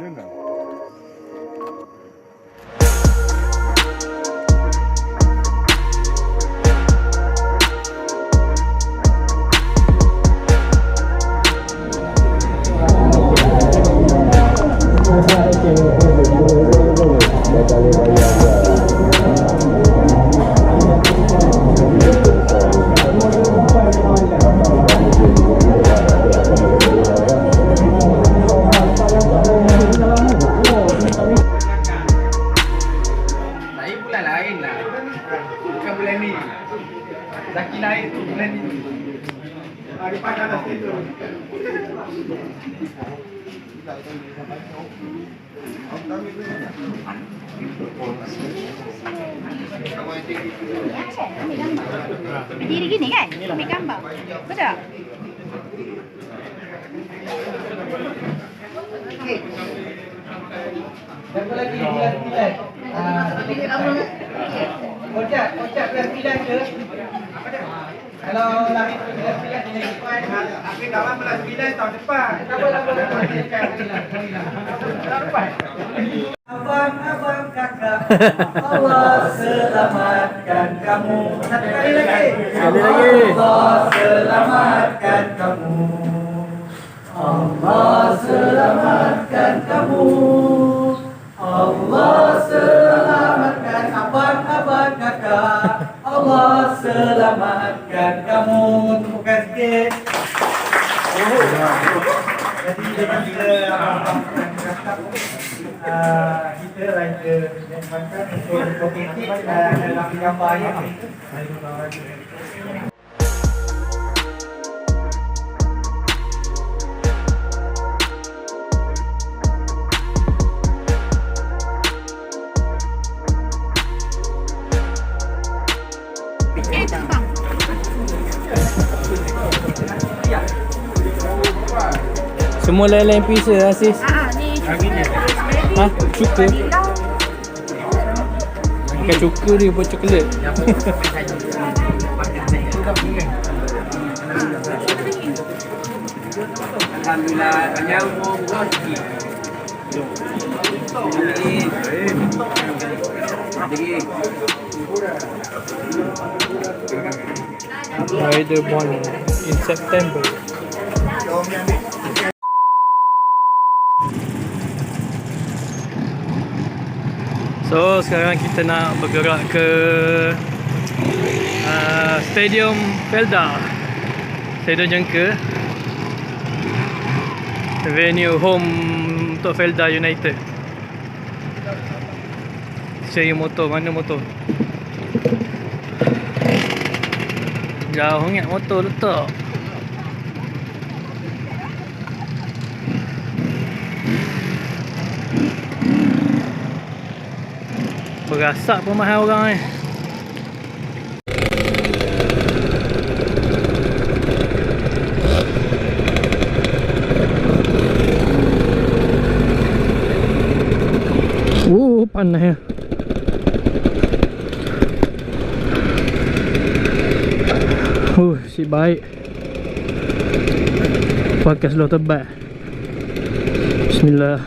Jangan. Zaki naik tu bulan ni. Di Pahang dah situ. Berdiri gini kan? Ambil gambar. Betul? Okey. Siapa lagi bilas-bilas? Kocak bilas-bilas ke? Kalau lari bilas-bilas ni akhir dalam bilas-bilas tahun depan. Abang-abang kakak, Allah selamatkan kamu. Satu kali lagi. Allah selamatkan kamu. Allah selamatkan kamu. Allah selamatkan abang-abang kakak. Allah selamatkan kamu. Tepukan sikit. Jadi dengan kita abang-abang kakak, kita raja dan makan untuk kompetit dalam gambar yang ni. Semua lain-lain pizza lah sis. Ni Ha? Cuka? Bukan cuka dia buat coklat. Alhamdulillah, banyak umur rezeki. Rider born in September. So sekarang kita nak bergerak ke Stadium Felda, Stadium Jengka, venue home untuk Felda United. Cari motor, mana motor? Jauh sangat motor letak. Berasak pun mahal orang ni. Panas ya. Si baik. Pakai slow tebal. Bismillah.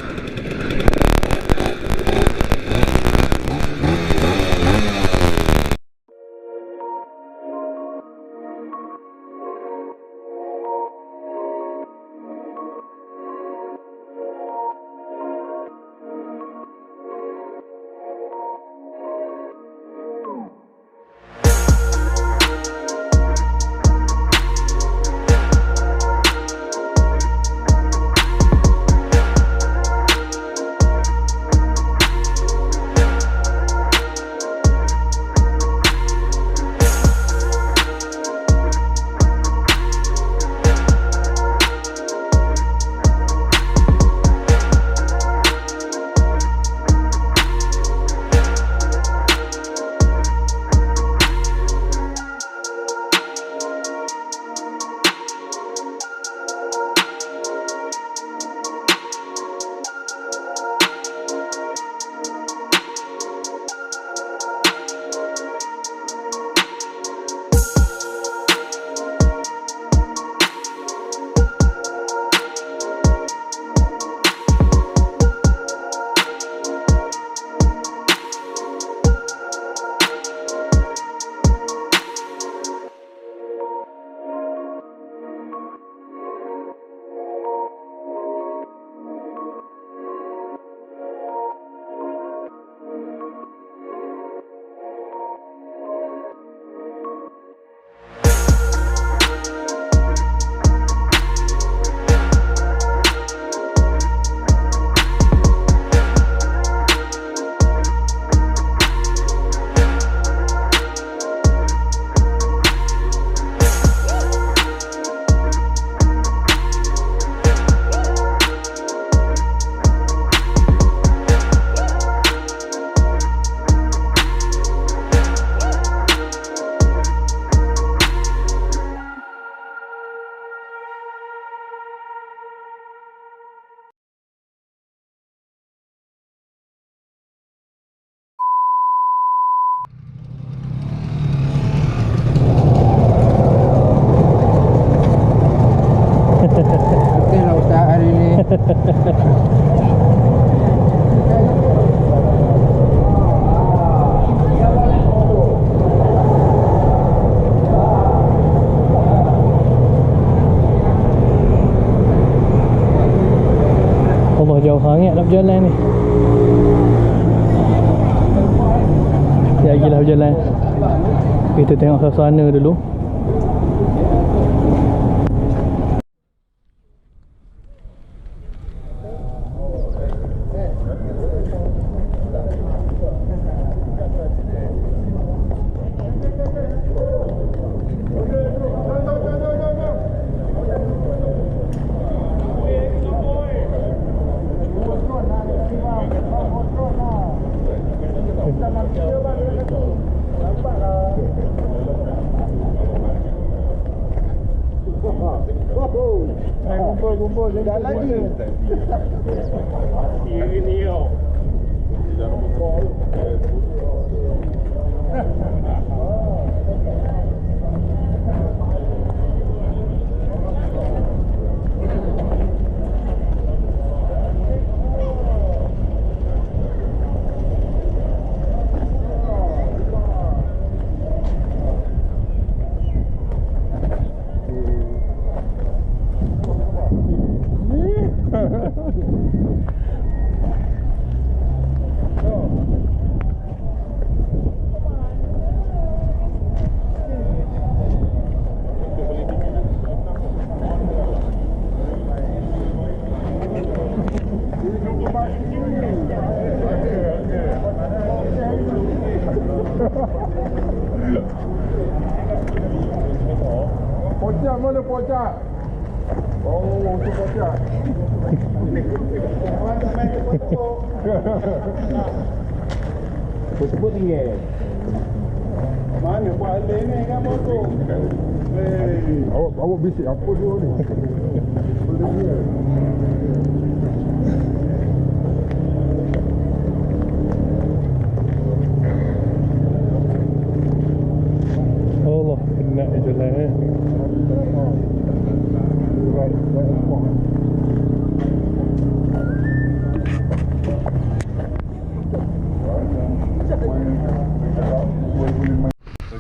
Allah, jauh sangat nak berjalan ni. Sekejap lagi lah berjalan. Kita tengok suasana dulu. Kumpul dah lagi. Ini yo. Pocak mana pocak? Oh, tu pocak. Sebut tinggi. Mana buat alih ni kan motor? Awak bisik apa dulu ni? Allah, penat dia jalan eh.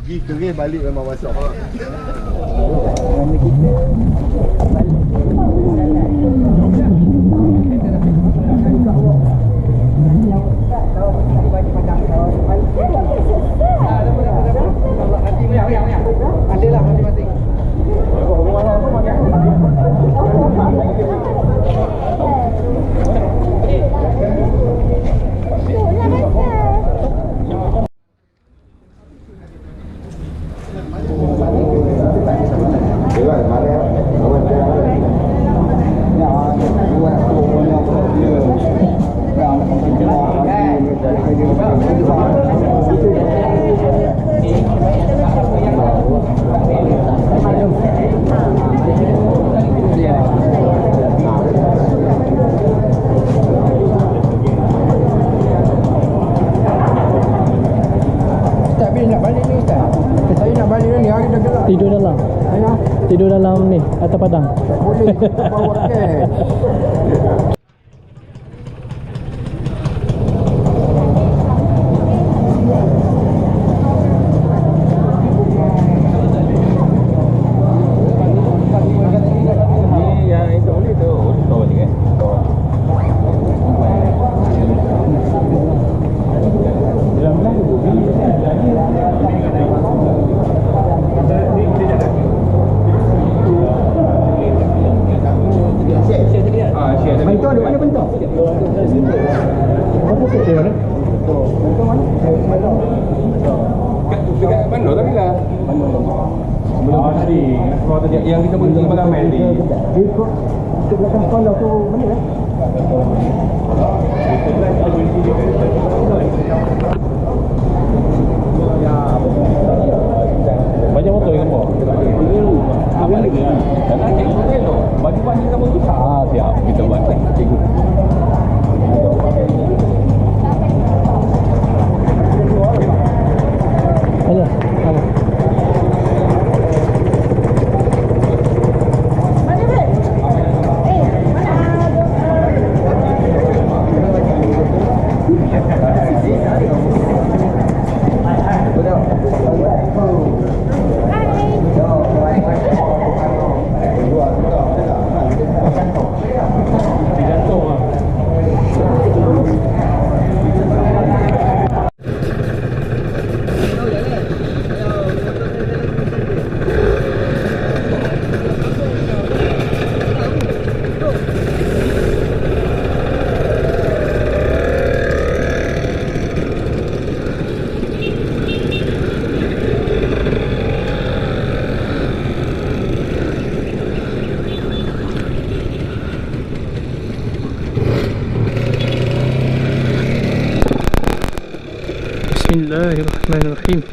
Pergi kering balik memang masak. Mana kita balik adalah masing-masing. Tidur dalam. Tidur dalam ni atas padang. Tak boleh bawa kan. Yang kita pergi pada main ni. Ikut ke belakang sekolah tu mana kan? Banyak motor yang bawa. Apa lagi? Karena cek hotel tu. Baju-baju sama tu. Siap kita buat. Cikgu. Alah, apa? Bismillahirrahmanirrahim.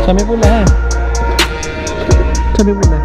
Sampai pula Sampai pula